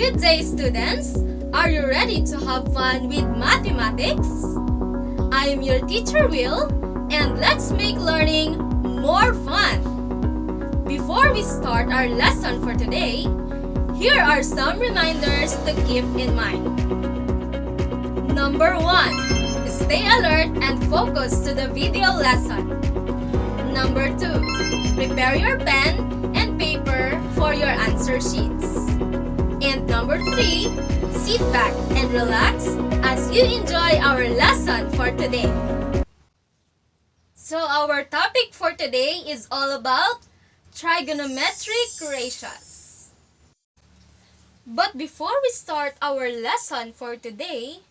Good day, students! Are you ready to have fun with mathematics? I am your teacher, Will, and let's make learning more fun! Before we start our lesson for today, here are some reminders to keep in mind. Number 1. Stay alert and focus to the video lesson. Number 2. Prepare your pen and paper for your answer sheets. And number 3, sit back and relax as you enjoy our lesson for today. So our topic for today is all about trigonometric ratios. But before we start our lesson for today,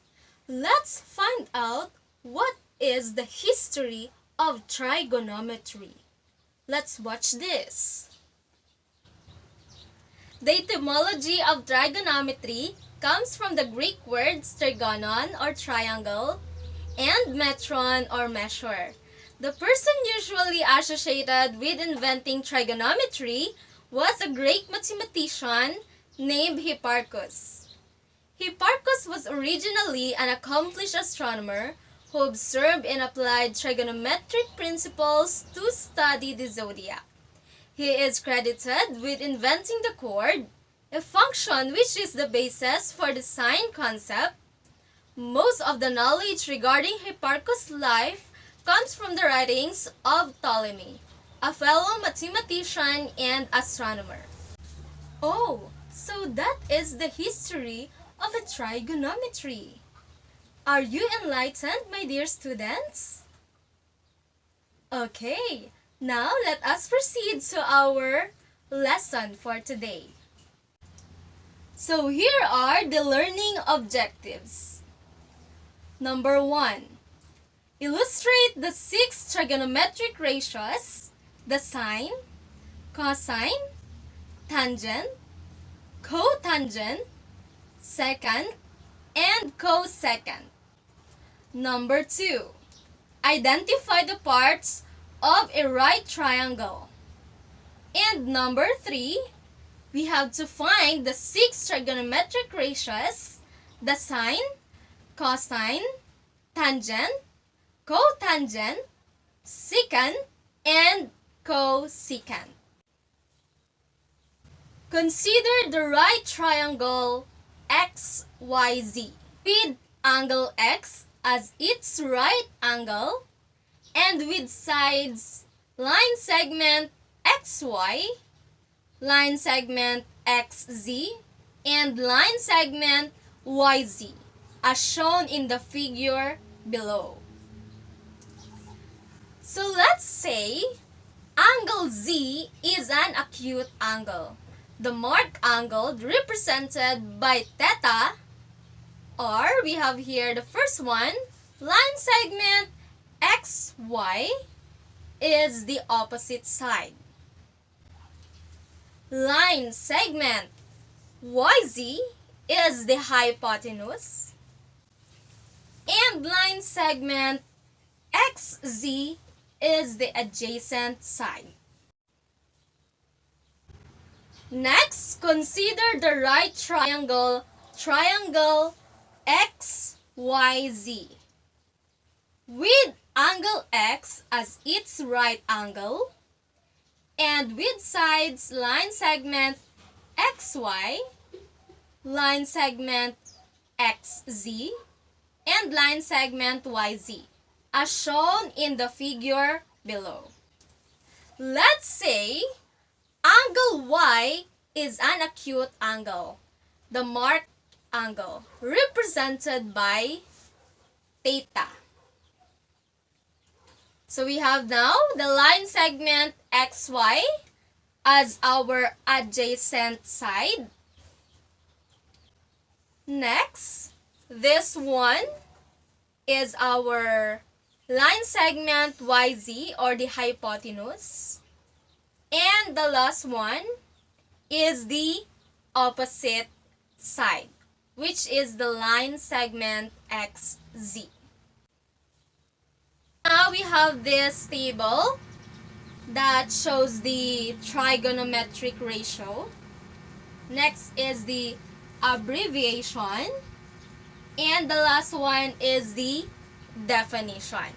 let's find out what is the history of trigonometry. Let's watch this. The etymology of trigonometry comes from the Greek words trigonon or triangle and metron or measure. The person usually associated with inventing trigonometry was a Greek mathematician named Hipparchus. Hipparchus was originally an accomplished astronomer who observed and applied trigonometric principles to study the zodiac. He is credited with inventing the chord, a function which is the basis for the sine concept. Most of the knowledge regarding Hipparchus' life comes from the writings of Ptolemy, a fellow mathematician and astronomer. Oh, so that is the history of a trigonometry. Are you enlightened, my dear students? Okay. Now, let us proceed to our lesson for today. So, here are the learning objectives. Number 1. Illustrate the 6 trigonometric ratios, the sine, cosine, tangent, cotangent, secant, and cosecant. Number 2. Identify the parts of a right triangle. And number 3, we have to find the 6 trigonometric ratios, the sine, cosine, tangent, cotangent, secant, and cosecant. Consider the right triangle XYZ with angle X as its right angle and with sides line segment XY, line segment XZ, and line segment YZ as shown in the figure below. So let's say angle Z is an acute angle. The marked angle represented by theta, or we have here the first one, line segment XY is the opposite side. Line segment YZ is the hypotenuse. And line segment XZ is the adjacent side. Next, consider the right triangle, triangle XYZ, with angle X as its right angle, and with sides line segment XY, line segment XZ, and line segment YZ, as shown in the figure below. Let's say angle Y is an acute angle, the marked angle, represented by theta. So we have now the line segment XY as our adjacent side. Next, this one is our line segment YZ or the hypotenuse. And the last one is the opposite side, which is the line segment XZ. Now we have this table that shows the trigonometric ratio. Next is the abbreviation, and the last one is the definition.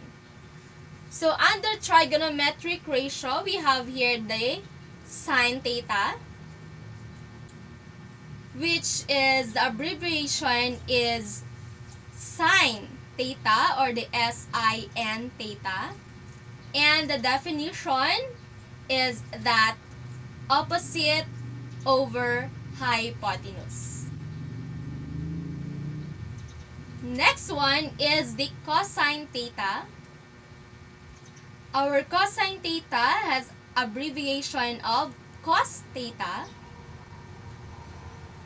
So under trigonometric ratio, we have here the sine theta, which is the abbreviation is sine theta or the SIN theta. And the definition is that opposite over hypotenuse. Next one is the cosine theta. Our cosine theta has abbreviation of cos theta,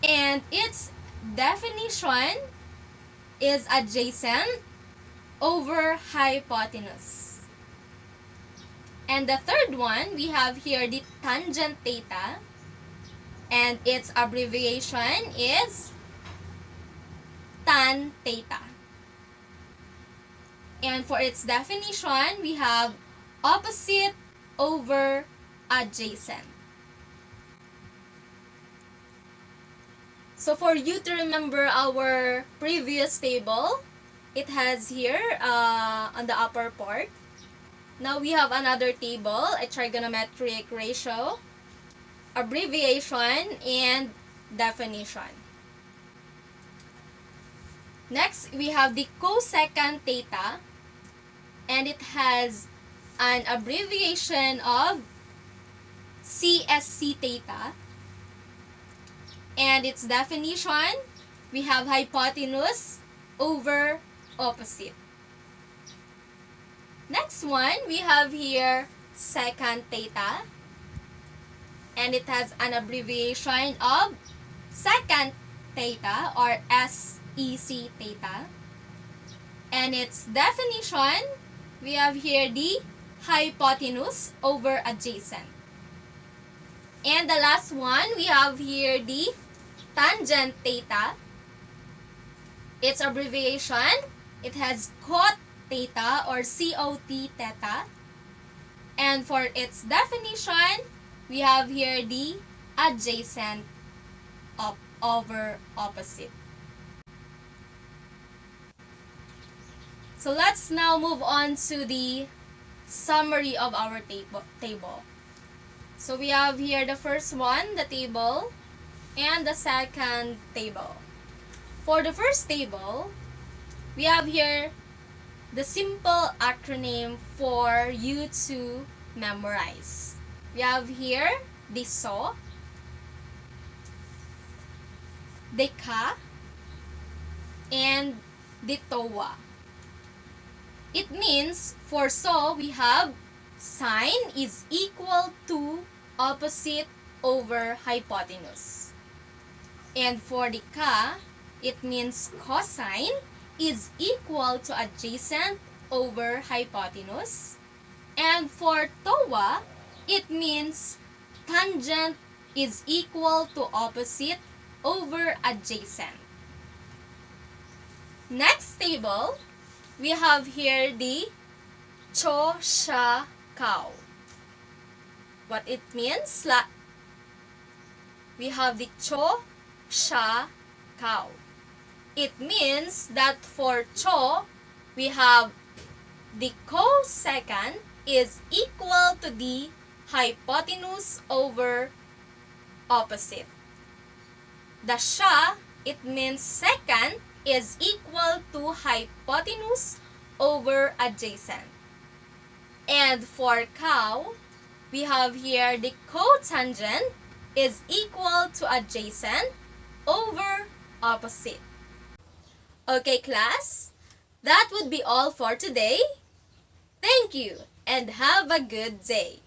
and its definition is adjacent over hypotenuse. And the third one, we have here the tangent theta, and its abbreviation is tan theta. And for its definition, we have opposite over adjacent. So for you to remember our previous table, it has here on the upper part. Now we have another table, a trigonometric ratio, abbreviation, and definition. Next, we have the cosecant theta, and it has an abbreviation of CSC theta. And its definition, we have hypotenuse over opposite. Next one, we have here secant theta, and it has an abbreviation of secant theta or SEC theta. And its definition, we have here the hypotenuse over adjacent. And the last one, we have here the tangent theta. Its abbreviation, it has cot theta or COT theta. And for its definition, we have here the adjacent over opposite. So let's now move on to the summary of our table. So we have here the first one, the table, and the second table. For the first table, we have here the simple acronym for you to memorize. We have here the SO, the KA, and the TOA. It means for SO, we have sine is equal to opposite over hypotenuse. And for the KA, it means cosine is equal to adjacent over hypotenuse. And for TOA, it means tangent is equal to opposite over adjacent. Next table, we have here the cho, sha, cow. What it means? We have the cho, sha, cow. It means that for cho, we have the cosecant is equal to the hypotenuse over opposite. The sha, it means secant, is equal to hypotenuse over adjacent. And for cow, we have here the cotangent is equal to adjacent over opposite. Okay, class, that would be all for today. Thank you and have a good day.